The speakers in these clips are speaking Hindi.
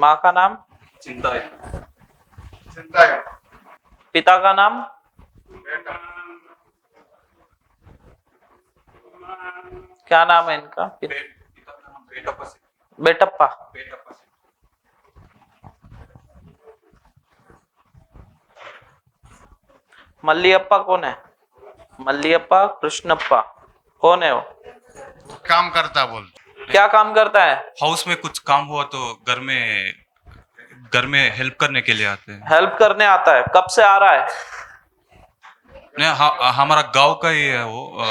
माँ का नाम? चिंता पिता का नाम? क्या नाम है इनका? बेटप्पा। मल्लियप्पा कौन है? मल्लियप्पा कृष्णप्पा कौन है वो? काम करता बोल। क्या काम करता है? हाउस में कुछ काम हुआ तो घर में हेल्प करने के लिए आते हैं। हेल्प करने आता है। कब से आ रहा है? नहीं, हमारा गांव का ही है वो।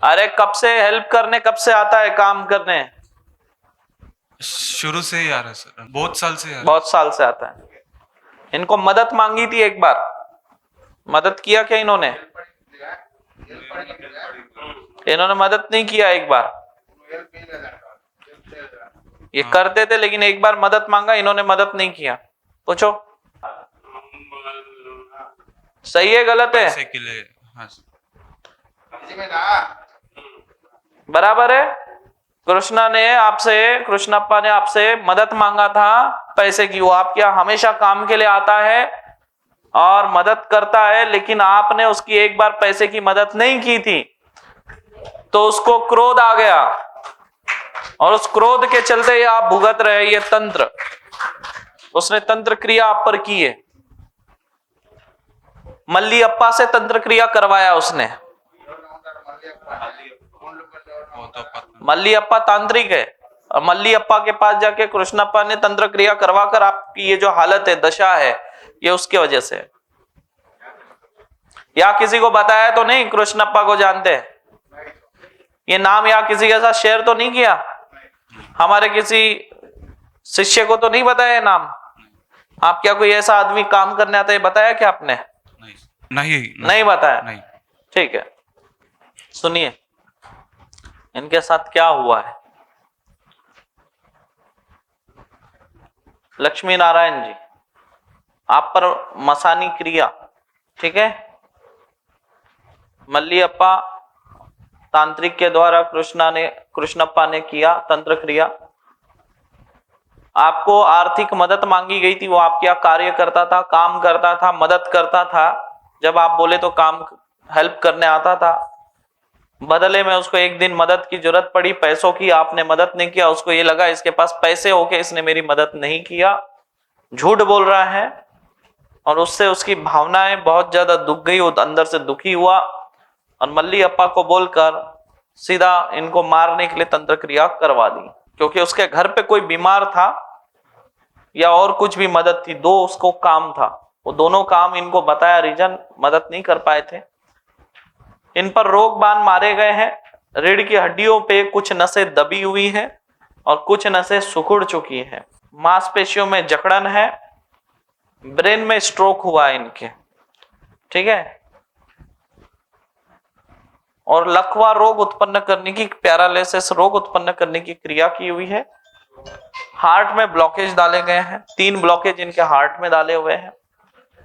अरे कब से हेल्प करने, कब से आता है काम करने? शुरू से ही आ रहा है सर, बहुत साल से आ रहा है। बहुत साल से आता है। इनको मदद मांगी थी एक बार, मदद किया क्या इन्होंने? इन्होंने मदद नहीं किया एक बार। ये करते थे लेकिन एक बार मदद मांगा, इन्होंने मदद नहीं किया। पूछो सही है गलत है? पैसे के लिए। हाँ बराबर है। कृष्णप्पा ने आपसे मदद मांगा था पैसे की। वो आपके यहाँ हमेशा काम के लिए आता है और मदद करता है, लेकिन आपने उसकी एक बार पैसे की मदद नहीं की थी तो उसको क्रोध आ गया और उस क्रोध के चलते ही आप भुगत रहे ये तंत्र। उसने तंत्र क्रिया आप पर की है। मल्लियप्पा से तंत्र क्रिया करवाया उसने। मल्लियप्पा तांत्रिक है और मल्लियप्पा के पास जाके कृष्णप्पा ने तंत्र क्रिया करवाकर आपकी ये जो हालत है, दशा है, ये उसके वजह से। या किसी को बताया तो नहीं? कृष्णप्पा को जानते हैं? ये नाम या किसी के साथ शेयर तो नहीं किया? हमारे किसी शिष्य को तो नहीं बताया नाम? आप क्या कोई ऐसा आदमी काम करने आता है बताया क्या आपने? नहीं बताया। नहीं। ठीक है, सुनिए इनके साथ क्या हुआ है। लक्ष्मी नारायण जी, आप पर मसानी क्रिया, ठीक है, मल्लियप्पा तांत्रिक के द्वारा कृष्णप्पा ने किया तंत्र क्रिया। आपको आर्थिक मदद मांगी गई थी, वो आपके यहाँ कार्य करता था, काम करता था, मदद करता था। जब आप बोले तो काम हेल्प करने आता था। बदले में उसको एक दिन मदद की जरूरत पड़ी, पैसों की, आपने मदद नहीं किया। उसको ये लगा इसके पास पैसे होके इसने मेरी मदद नहीं किया, झूठ बोल रहा है, और उससे उसकी भावनाएं बहुत ज्यादा दुख गई। वो अंदर से दुखी हुआ और मल्लियप्पा को बोलकर सीधा इनको मारने के लिए तंत्र क्रिया करवा दी। क्योंकि उसके घर पे कोई बीमार था या और कुछ भी मदद थी, दो उसको काम था, वो दोनों काम इनको बताया, रीजन मदद नहीं कर पाए थे। इन पर रोग बाण मारे गए हैं। रीढ़ की हड्डियों पे कुछ नसें दबी हुई हैं और कुछ नसें सिकुड़ चुकी हैं। मांसपेशियों में जकड़न है। ब्रेन में स्ट्रोक हुआ है इनके, ठीक है, और लकवा रोग उत्पन्न करने की, पैरालिसिस रोग उत्पन्न करने की क्रिया की हुई है। हार्ट में ब्लॉकेज डाले गए हैं, 3 ब्लॉकेज इनके हार्ट में डाले हुए हैं।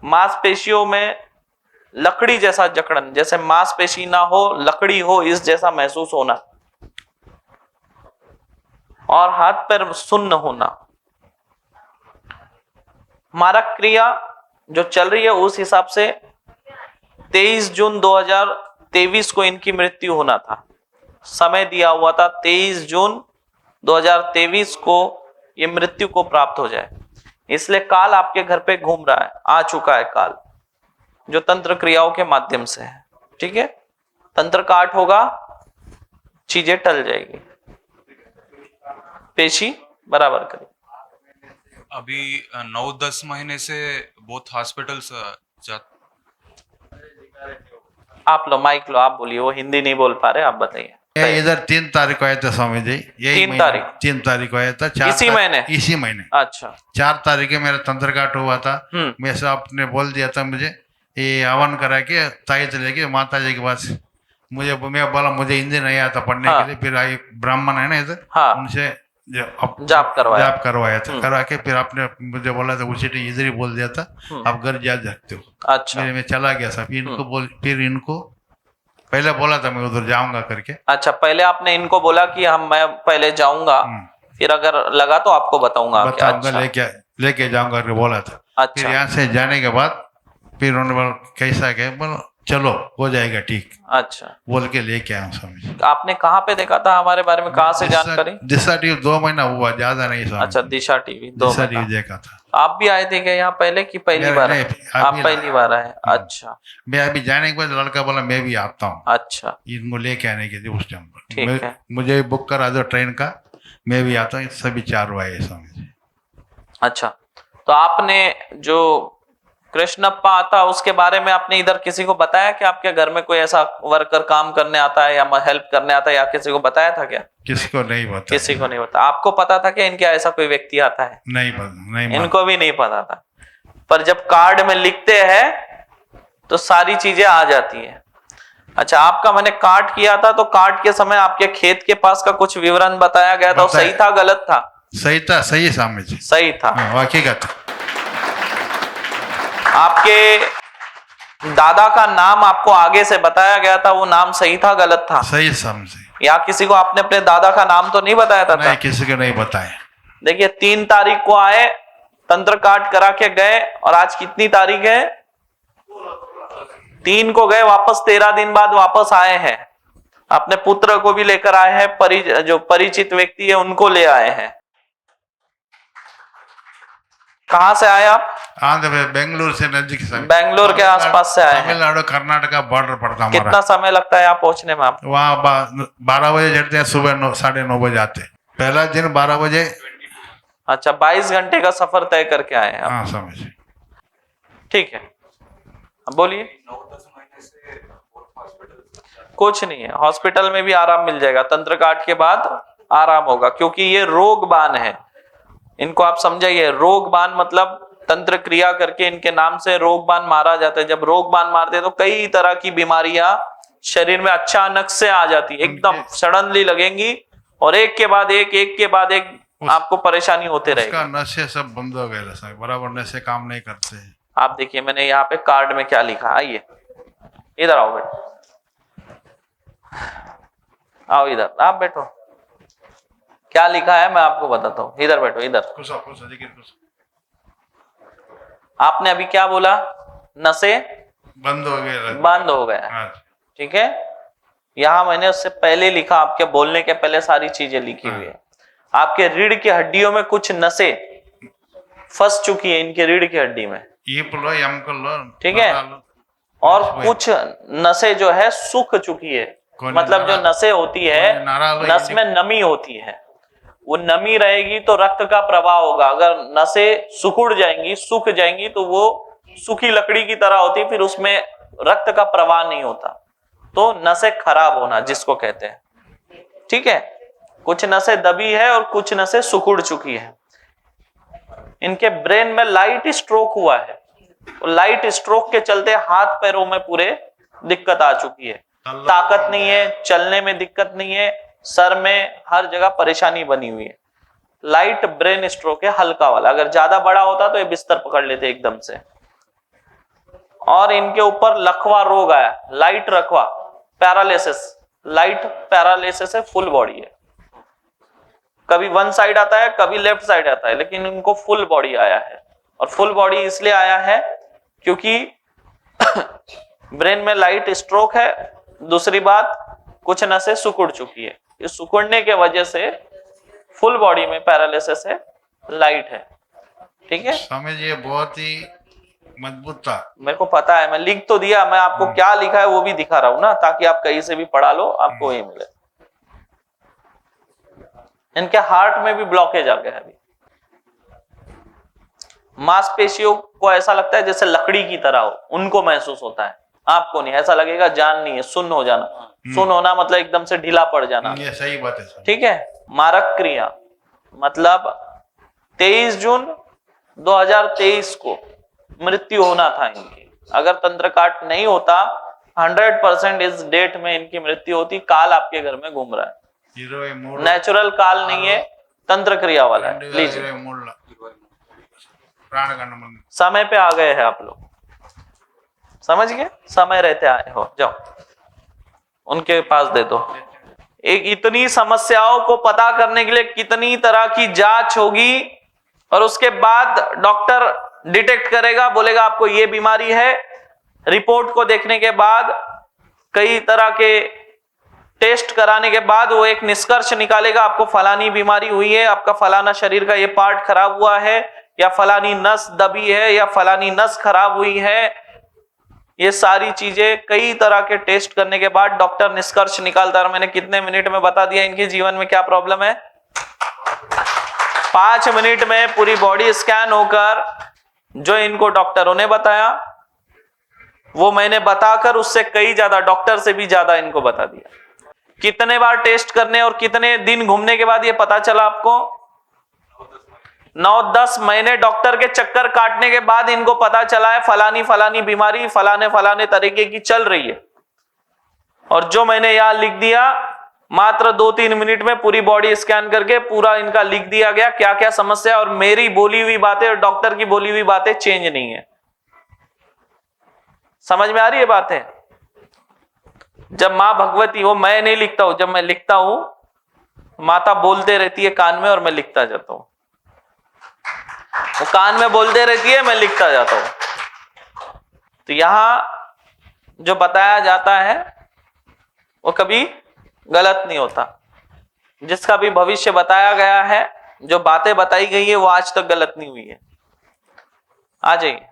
मांसपेशियों में लकड़ी जैसा जकड़न, जैसे मांसपेशी ना हो लकड़ी हो इस जैसा महसूस होना, और हाथ पैर सुन्न होना। मारक क्रिया जो चल रही है उस हिसाब से 23 जून 2023 को इनकी मृत्यु होना था। समय दिया हुआ था 23 जून 2023 को ये मृत्यु को प्राप्त हो जाए। इसलिए काल आपके घर पे घूम रहा है, आ चुका है काल, जो तंत्र क्रियाओं के माध्यम से है, ठीक है। तंत्र काट होगा, चीजें टल जाएगी, पेशी बराबर करें। अभी 9-10 महीने से बहुत हॉस्पिटल्स आप लो माइक लो, आप बोलिए, वो हिंदी नहीं बोल पा रहे, आप बताइए। इधर 3 तारीख को आया था स्वामी जी, यही 3 तारीख को आया था। इसी महीने। अच्छा, 4 तारीख को मेरा तंत्र काट हुआ था। मैं से आपने बोल दिया था मुझे ये हवन करा के ताईत लेके माता जी के पास। मैं बोला मुझे हिंदी नहीं आता पढ़ने के लिए। फिर आई ब्राह्मण है ना इधर, उनसे जाप करवाया था। करा के फिर आपने मुझे बोला था उसी इधर ही बोल दिया था आप घर जा सकते हो। अच्छा, मैं चला गया था। फिर इनको पहले बोला था मैं उधर जाऊंगा करके। अच्छा, पहले आपने इनको बोला कि मैं पहले जाऊंगा, फिर अगर लगा तो आपको बताऊंगा। अच्छा। लेके लेके जाऊंगा करके बोला था। फिर अच्छा यहाँ से जाने के बाद फिर उन्होंने बोला कैसा क्या, बोलो चलो हो जाएगा ठीक, अच्छा। बोल के लेके आया हूँ स्वामी जी। आपने कहाँ पे देखा था हमारे बारे में, कहाँ से जानकारी? दिशा टीवी 2 महीना हुआ, ज्यादा नहीं स्वामी। अच्छा, दिशा टीवी 2 दिशा महीना। टीवी देखा था। आप भी आए थे क्या यहाँ पहले की पहली नहीं, बार? नहीं, आप अभी पहली बार आए? अच्छा मैं अभी जाने के बाद लड़का बोला मैं भी आता हूँ अच्छा, इनको लेके आने के लिए उस टाइम पर। ठीक है। मुझे बुक करा दो ट्रेन का, मैं भी आता हूँ। सभी 4 आए स्वामी जी। अच्छा। तो आपने जो कृष्णप्पा आता उसके बारे में आपने इधर किसी को बताया कि आपके घर में कोई ऐसा वर्कर काम करने आता है या हेल्प करने आता है, या किसी को बताया था क्या? किसी को नहीं पता। किसी को नहीं पता। आपको पता था कि इनके ऐसा कोई व्यक्ति आता है? नहीं पता, नहीं इनको भी नहीं पता था। पर जब कार्ड में लिखते हैं तो सारी चीजें आ जाती है। अच्छा, आपका मैंने कार्ड किया था तो कार्ड के समय आपके खेत के पास का कुछ विवरण बताया गया था, वो सही था गलत था? सही था, सही है स्वामी जी, सही था। हकीकत। आपके दादा का नाम आपको आगे से बताया गया था, वो नाम सही था गलत था? सही स्वामी जी। या किसी को आपने अपने दादा का नाम तो नहीं बताया था? नहीं, किसी को नहीं बताया। देखिए 3 तारीख को आए, तंत्र काट करा के गए, और आज कितनी तारीख है? 3 को गए, वापस 13 दिन बाद वापस आए हैं। अपने पुत्र को भी लेकर आए हैं, जो परिचित व्यक्ति है उनको ले आए हैं। कहां से आए आप? आंध्र प्रदेश, बेंगलुरु से नजदीक से। बेंगलोर के आसपास से आए हैं। तमिलनाडु कर्नाटका बॉर्डर पड़ता हमारा। कितना समय लगता है यहाँ पहुंचने में आप? वहाँ 12 बजे चढ़ते हैं, सुबह 9:30 बजे आते हैं। पहला दिन 12 बजे। अच्छा, 22 घंटे का सफर तय करके आए हैं आप। हाँ समझ। ठीक है, अब बोलिए। कुछ नहीं है, हॉस्पिटल में भी आराम मिल जाएगा। तंत्र काट के बाद आराम होगा, क्योंकि ये रोगबान है। इनको आप समझाइए, रोगबान मतलब तंत्र क्रिया करके इनके नाम से रोगबान मारा जाता है। जब रोगबान मारते हैं तो कई तरह की बीमारियां शरीर में अचानक से आ जाती है, एकदम सडनली लगेंगी, और एक के बाद एक आपको परेशानी होते रहेगी। नशे सब बंद हो गए, बराबर नशे काम नहीं करते। आप देखिए, मैंने यहाँ पे कार्ड में क्या लिखा, आइए इधर आओ, बेटो आओ इधर, आप बैठो। क्या लिखा है मैं आपको बताता हूँ, इधर बैठो, इधर। आपने अभी क्या बोला? नशे बंद हो गए, बंद हो गया, ठीक है। यहाँ मैंने उससे पहले लिखा, आपके बोलने के पहले सारी चीजें लिखी हुई है। आपके रीढ़ की हड्डियों में कुछ नसें फंस चुकी है, इनके रीढ़ की हड्डी में, ठीक है। और कुछ नसें जो है सूख चुकी है, मतलब जो नसें होती है, नस में नमी होती है, वो नमी रहेगी तो रक्त का प्रवाह होगा। अगर नसें सिकुड़ जाएंगी, सूख जाएंगी, तो वो सूखी लकड़ी की तरह होती है, फिर उसमें रक्त का प्रवाह नहीं होता। तो नसें खराब होना जिसको कहते हैं, ठीक है। कुछ नसें दबी है और कुछ नसें सिकुड़ चुकी है। इनके ब्रेन में लाइट स्ट्रोक हुआ है, लाइट स्ट्रोक के चलते हाथ पैरों में पूरे दिक्कत आ चुकी है, ताकत नहीं है, चलने में दिक्कत नहीं है, सर में हर जगह परेशानी बनी हुई है। लाइट ब्रेन स्ट्रोक है, हल्का वाला। अगर ज्यादा बड़ा होता तो ये बिस्तर पकड़ लेते एकदम से। और इनके ऊपर लकवा रोग आया, लाइट रखवा, पैरालिसिस, लाइट पैरालिसिस है, फुल बॉडी है। कभी वन साइड आता है, कभी लेफ्ट साइड आता है, लेकिन इनको फुल बॉडी आया है। और फुल बॉडी इसलिए आया है क्योंकि ब्रेन में लाइट स्ट्रोक है। दूसरी बात, कुछ नसें सिकुड़ चुकी है, इस सिकुड़ने के वजह से फुल बॉडी में पैरालिसिस है, लाइट है, ठीक है। समझ, ये बहुत ही मजबूत था। मेरे को पता है, मैं लिख तो दिया, मैं आपको क्या लिखा है वो भी दिखा रहा हूं ना, ताकि आप कहीं से भी पढ़ा लो, आपको वही मिले। इनके हार्ट में भी ब्लॉकेज आ गया है। अभी मांसपेशियों को ऐसा लगता है जैसे लकड़ी की तरह हो, उनको महसूस होता है, आपको नहीं। ऐसा लगेगा जान नहीं है, सुन्न हो जाना। सुन्न होना मतलब एकदम से ढीला पड़ जाना, ये सही बात है, ठीक है। मारक क्रिया मतलब 23 जून 2023 को मृत्यु होना था इनकी। अगर तंत्र काट नहीं होता 100% इस डेट में इनकी मृत्यु होती। काल आपके घर में घूम रहा है, नेचुरल काल नहीं है, तंत्र क्रिया वाला है। लीजिए, समय पे आ गए हैं आप लोग, समझ गए, समय रहते आए हो। जाओ उनके पास दे दो। एक इतनी समस्याओं को पता करने के लिए कितनी तरह की जांच होगी, और उसके बाद डॉक्टर डिटेक्ट करेगा, बोलेगा आपको ये बीमारी है। रिपोर्ट को देखने के बाद, कई तरह के टेस्ट कराने के बाद वो एक निष्कर्ष निकालेगा, आपको फलानी बीमारी हुई है, आपका फलाना शरीर का ये पार्ट खराब हुआ है, या फलानी नस दबी है, या फलानी नस खराब हुई है। ये सारी चीजें कई तरह के टेस्ट करने के बाद डॉक्टर निष्कर्ष निकालता है। और मैंने कितने मिनट में बता दिया इनके जीवन में क्या प्रॉब्लम है। 5 मिनट में पूरी बॉडी स्कैन होकर जो इनको डॉक्टरों ने बताया, वो मैंने बताकर उससे कई ज्यादा, डॉक्टर से भी ज्यादा इनको बता दिया। कितने बार टेस्ट करने और कितने दिन घूमने के बाद ये पता चला आपको? 9-10 महीने डॉक्टर के चक्कर काटने के बाद इनको पता चला है फलानी फलानी बीमारी फलाने फलाने तरीके की चल रही है। और जो मैंने यहां लिख दिया, मात्र 2-3 मिनट में पूरी बॉडी स्कैन करके पूरा इनका लिख दिया गया, क्या क्या समस्या। और मेरी बोली हुई बातें और डॉक्टर की बोली हुई बातें चेंज नहीं है। समझ में आ रही है बातें? जब मां भगवती, वो मैं नहीं लिखता हूं, जब मैं लिखता हूं माता बोलते रहती है कान में और मैं लिखता जाता हूं। वो कान में बोलते रहती है, मैं लिखता जाता हूं। तो यहां जो बताया जाता है वो कभी गलत नहीं होता। जिसका भी भविष्य बताया गया है, जो बातें बताई गई है, वो आज तक गलत नहीं हुई है। आ जाइए,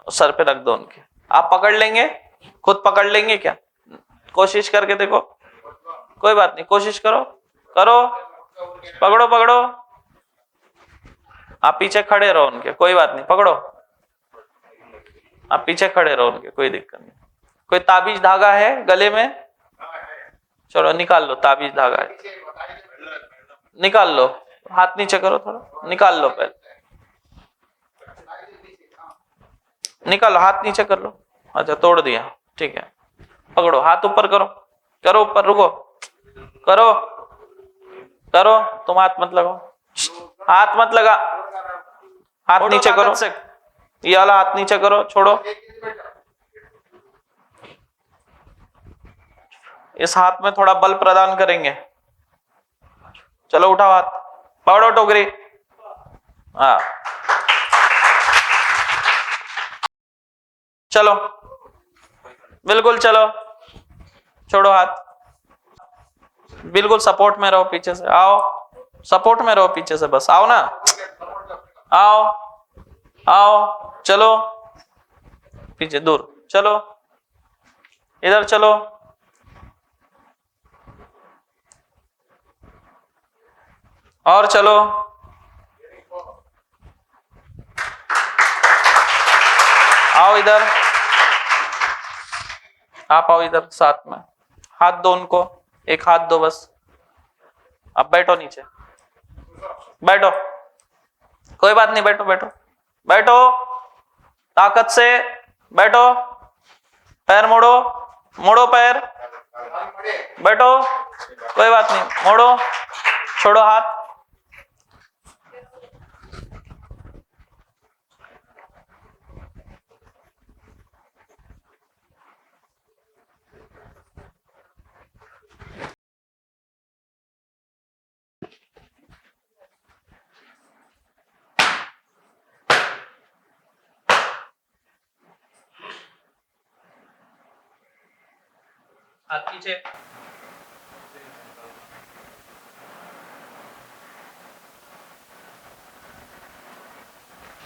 सर पे रख दो उनके। आप पकड़ लेंगे? खुद पकड़ लेंगे क्या? कोशिश करके देखो। कोई बात नहीं, कोशिश करो, करो, पकड़ो पकड़ो। आप पीछे खड़े रहो उनके, कोई बात नहीं, पकड़ो। आप पीछे खड़े रहो उनके, कोई दिक्कत नहीं। कोई ताबीज धागा है गले में? चलो निकाल लो, ताबीज धागा है, निकाल लो। हाथ नीचे करो थोड़ा, निकाल लो पहले, निकालो, हाथ नीचे कर लो। अच्छा, तोड़ दिया, ठीक है। पकड़ो, हाथ ऊपर करो, करो ऊपर, रुको, करो करो। तुम हाथ मत लगाओ, हाथ मत लगा, हाथ नीचे करो। ये वाला हाथ नीचे करो, छोड़ो। इस हाथ में थोड़ा बल प्रदान करेंगे। चलो उठाओ हाथ, पकड़ो टोकरी। हाँ, चलो, बिल्कुल चलो, छोड़ो हाथ, बिल्कुल सपोर्ट में रहो, पीछे से आओ, सपोर्ट में रहो पीछे से, बस आओ ना, आओ आओ, चलो पीछे, दूर चलो, इधर चलो, और चलो, आओ इधर, आप आओ इधर साथ में, हाथ दो उनको, एक हाथ दो बस। अब बैठो नीचे, बैठो, कोई बात नहीं, बैठो बैठो बैठो, ताकत से बैठो, पैर मोड़ो, मोड़ो पैर, बैठो, कोई बात नहीं, मोड़ो, छोड़ो हाथ। हाथ पीछे,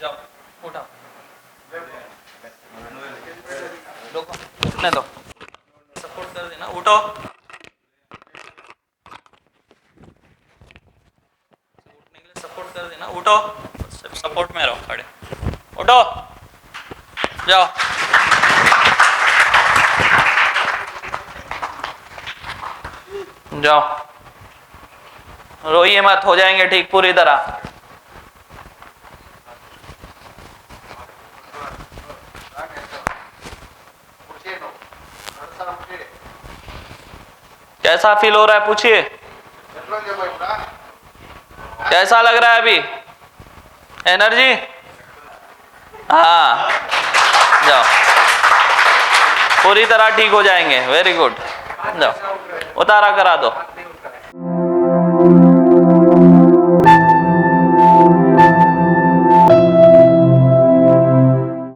जाओ, उठाओ, रोको, उठने दो, सपोर्ट कर देना, उठो, उठने के लिए सपोर्ट कर देना, उठो, सिर्फ सपोर्ट में रहो, खड़े, उठो, जाओ, जाओ, रोइए मत, हो जाएंगे ठीक पूरी तरह। कैसा फील हो रहा है पूछिए, कैसा लग रहा है अभी? एनर्जी? हाँ, जाओ, पूरी तरह ठीक हो जाएंगे, वेरी गुड, जाओ, उतारा करा दो।